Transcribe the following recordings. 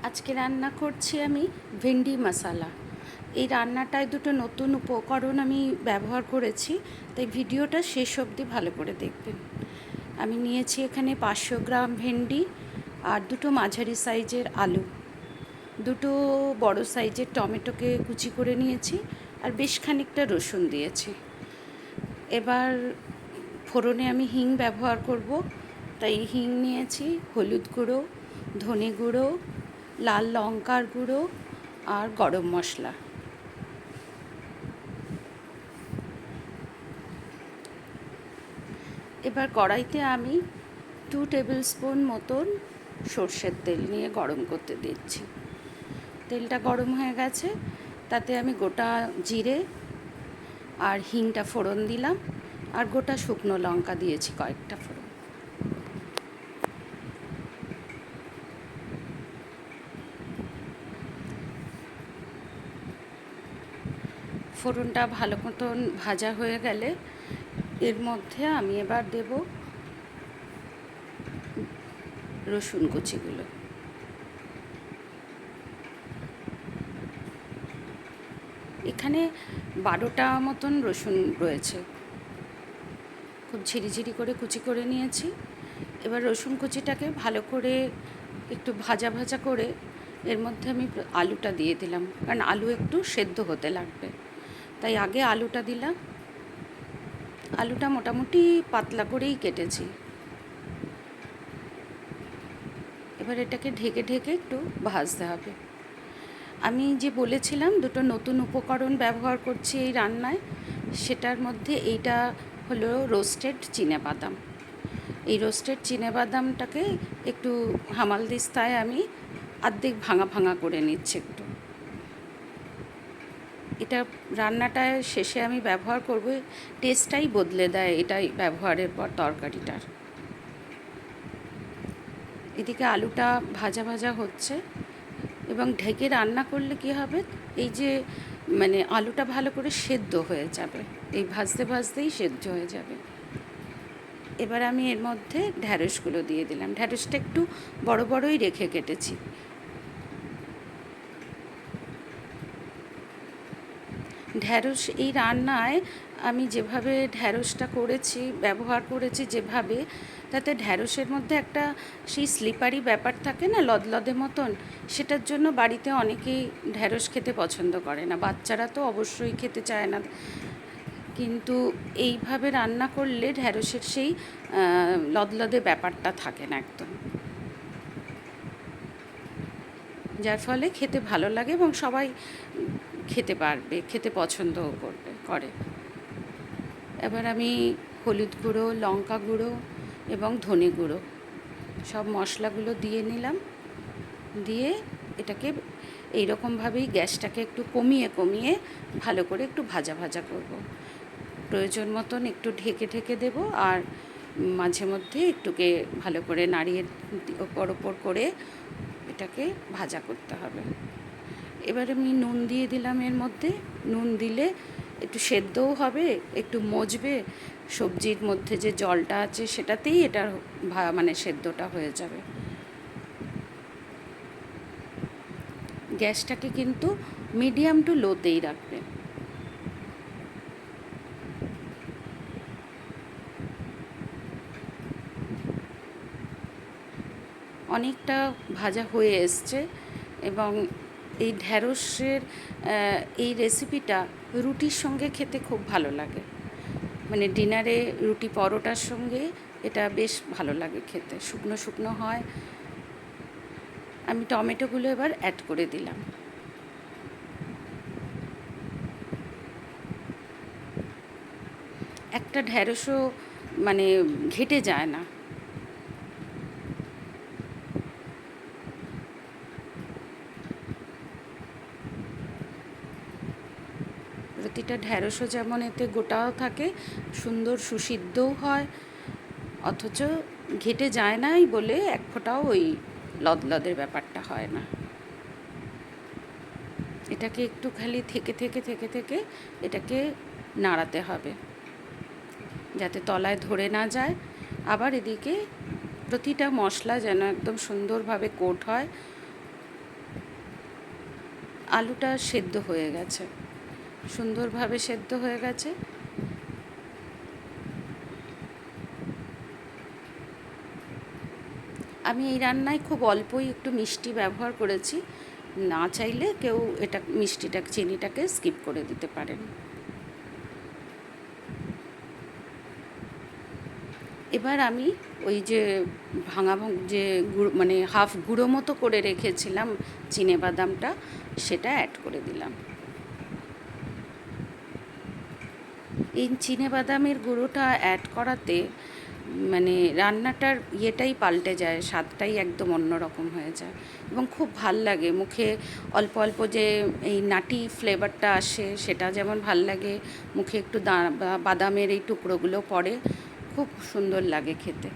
আজকে রান্না করছি আমি ভেন্ডি মশালা। এই রান্নাটায় দুটো নতুন উপকরণ আমি ব্যবহার করেছি, তাই ভিডিওটা শেষ অবধি ভালো করে দেখবেন। আমি নিয়েছি এখানে 500 গ্রাম ভেন্ডি আর দুটো মাঝারি সাইজের আলু, দুটো বড় সাইজের টমেটোকে কুচি করে নিয়েছি আর বেশ খানিকটা রসুন দিয়েছি। এবার ফোড়নে আমি হিং ব্যবহার করব, তাই হিং নিয়েছি, হলুদ গুঁড়ো, ধনে গুঁড়ো, লাল লঙ্কার গুঁড়ো আর গরম মশলা। এবার কড়াইতে আমি 2 টেবিল স্পুন মতন সর্ষের তেল নিয়ে গরম করতে দিচ্ছি। তেলটা গরম হয়ে গেছে, তাতে আমি গোটা জিরে আর হিংটা ফোড়ন দিলাম আর গোটা শুকনো লঙ্কা দিয়েছি কয়েকটা ফোড়ন। ফোড়নটা ভালো মতন ভাজা হয়ে গেলে এর মধ্যে আমি এবার দেব রসুন কুচিগুলো। এখানে 12টা মতন রসুন রয়েছে, খুব ঝিরিঝিরি করে কুচি করে নিয়েছি। এবার রসুন কুচিটাকে ভালো করে একটু ভাজা ভাজা করে এর মধ্যে আমি আলুটা দিয়ে দিলাম, কারণ আলু একটু সেদ্ধ হতে লাগবে, তাই আগে আলুটা দিলাম। আলুটা মোটামুটি পাতলা করেই কেটেছি। এবার এটাকে ঢেকে ঢেকে একটু ভাজতে হবে। আমি যে বলেছিলাম দুটো নতুন উপকরণ ব্যবহার করছি এই রান্নায়, সেটার মধ্যে এইটা হলো রোস্টেড চিনেবাদাম। এই রোস্টেড চিনেবাদামটাকে একটু হামালদিস্তায় আমি অর্ধেক ভাঙা ভাঙা করে নিচ্ছি একটু। এটা রান্নাটায় শেষে আমি ব্যবহার করব, টেস্টটাই বদলে দেয় এটাই ব্যবহারের পর তরকারিটার। এদিকে আলুটা ভাজা ভাজা হচ্ছে, এবং ঢেকে রান্না করলে কী হবে, এই যে আলুটা ভালো করে সেদ্ধ হয়ে যাবে, এই ভাজতে ভাজতেই সেদ্ধ হয়ে যাবে। এবার আমি এর মধ্যে ঢ্যাঁড়সগুলো দিয়ে দিলাম। ঢ্যাঁড়সটা একটু বড় বড়ই রেখে কেটেছি। ঢ্যাঁড়স এই রান্নায় আমি যেভাবে ঢ্যাঁড়সটা করেছি, ব্যবহার করেছি যেভাবে, তাতে ঢ্যাঁড়সের মধ্যে একটা সেই স্লিপারি ব্যাপার থাকে না, লদলদে মতন, সেটার জন্য বাড়িতে অনেকেই ঢ্যাঁড়স খেতে পছন্দ করে না। বাচ্চারা তো অবশ্যই খেতে চায় না, কিন্তু এইভাবে রান্না করলে ঢ্যাঁড়সের সেই লদলদে ব্যাপারটা থাকে না একদম, যার ফলে খেতে ভালো লাগে এবং সবাই খেতে পারবে, খেতে পছন্দও করে। এবার আমি হলুদ গুঁড়ো, লঙ্কা গুঁড়ো এবং ধনে গুঁড়ো সব মশলাগুলো দিয়ে নিলাম। দিয়ে এটাকে এইরকমভাবেই গ্যাসটাকে একটু কমিয়ে কমিয়ে ভালো করে একটু ভাজা ভাজা করব। প্রয়োজন মতন একটু ঢেকে ঢেকে দেবো, আর মাঝে মধ্যে একটুকে ভালো করে নাড়িয়ে ওপর ওপর করে এটাকে ভাজা করতে হবে। এবার আমি নুন দিয়ে দিলাম এর মধ্যে। নুন দিলে একটু সেদ্ধও হবে, একটু মজবে, সবজির মধ্যে যে জলটা আছে সেটাতেই এটা সেদ্ধটা হয়ে যাবে। গ্যাসটাকে কিন্তু মিডিয়াম টু লোতেই রাখবে। অনেকটা ভাজা হয়ে এসছে, এবং এই ঢ্যাঁড়সের এই রেসিপিটা রুটির সঙ্গে খেতে খুব ভালো লাগে। ডিনারে রুটি পরোটার সঙ্গে এটা বেশ ভালো লাগে খেতে, শুকনো শুকনো হয়। আমি টমেটোগুলো এবার অ্যাড করে দিলাম। একটা ঢ্যাঁড়সও ঘেটে যায় না। প্রতিটা ঢ্যাঁড়সও যেমন এতে গোটাও থাকে, সুন্দর সুসিদ্ধও হয়, অথচ ঘেটে যায় নাই বলে এক ফোঁটাও ওই লদলদের ব্যাপারটা হয় না। এটাকে একটু খালি থেকে থেকে থেকে থেকে এটাকে নাড়াতে হবে, যাতে তলায় ধরে না যায়। আবার এদিকে প্রতিটা মশলা যেন একদম সুন্দরভাবে কোট হয়, আলুটা সেদ্ধ হয়ে গেছে, সুন্দরভাবে সেদ্ধ হয়ে গেছে। আমি এই রান্নায় খুব অল্পই একটু মিষ্টি ব্যবহার করেছি, না চাইলে কেউ এটা চিনিটাকে স্কিপ করে দিতে পারেন। এবার আমি ওই যে যে গুঁড়ো মানে হাফ গুঁড়ো মতো করে রেখেছিলাম চিনেবাদামটা, সেটা অ্যাড করে দিলাম। এই চিনেবাদামের গুঁড়োটা অ্যাড করাতে মানে রান্নাটার ইয়েটাই পাল্টে যায়, স্বাদটাই একদম অন্যরকম হয়ে যায় এবং খুব ভাল লাগে। মুখে অল্প অল্প যে এই নাটি ফ্লেভারটা আসে সেটা যেমন ভাল লাগে, মুখে একটু বাদামের এই টুকরোগুলো পড়ে, খুব সুন্দর লাগে খেতে।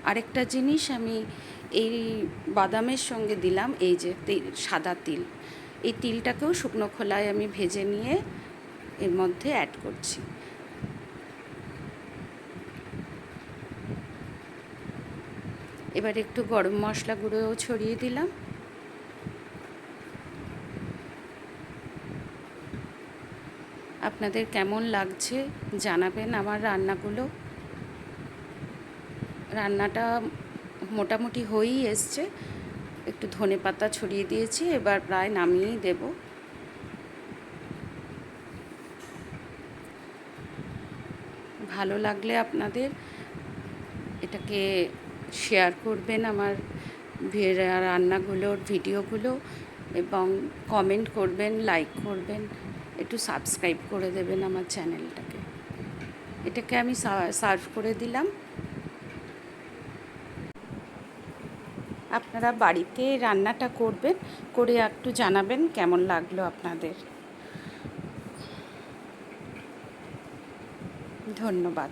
আরেকটা জিনিস আমি এই বাদামের সঙ্গে দিলাম এই যে সাদা তিল। এই তিলটাকেও শুকনো খোলায় আমি ভেজে নিয়ে এর মধ্যে অ্যাড করছি। এবার একটু গরম মশলা গুঁড়োও ছড়িয়ে দিলাম। আপনাদের কেমন লাগছে জানাবেন আমার রান্নাগুলো। রান্নাটা মোটামুটি হয়েই এসছে, একটু ধনেপাতা ছড়িয়ে দিয়েছি, এবার প্রায় নামিয়েই দেব। ভালো লাগলে আপনাদের এটাকে শেয়ার করবেন আমার রান্নাগুলোর ভিডিওগুলো, এবং কমেন্ট করবেন, লাইক করবেন, একটু সাবস্ক্রাইব করে দেবেন আমার চ্যানেলটাকে। এটাকে আমি সার্ভ করে দিলাম। আপনারা বাড়িতে রান্নাটা করবেন, করে একটু জানাবেন কেমন লাগলো আপনাদের। ধন্যবাদ।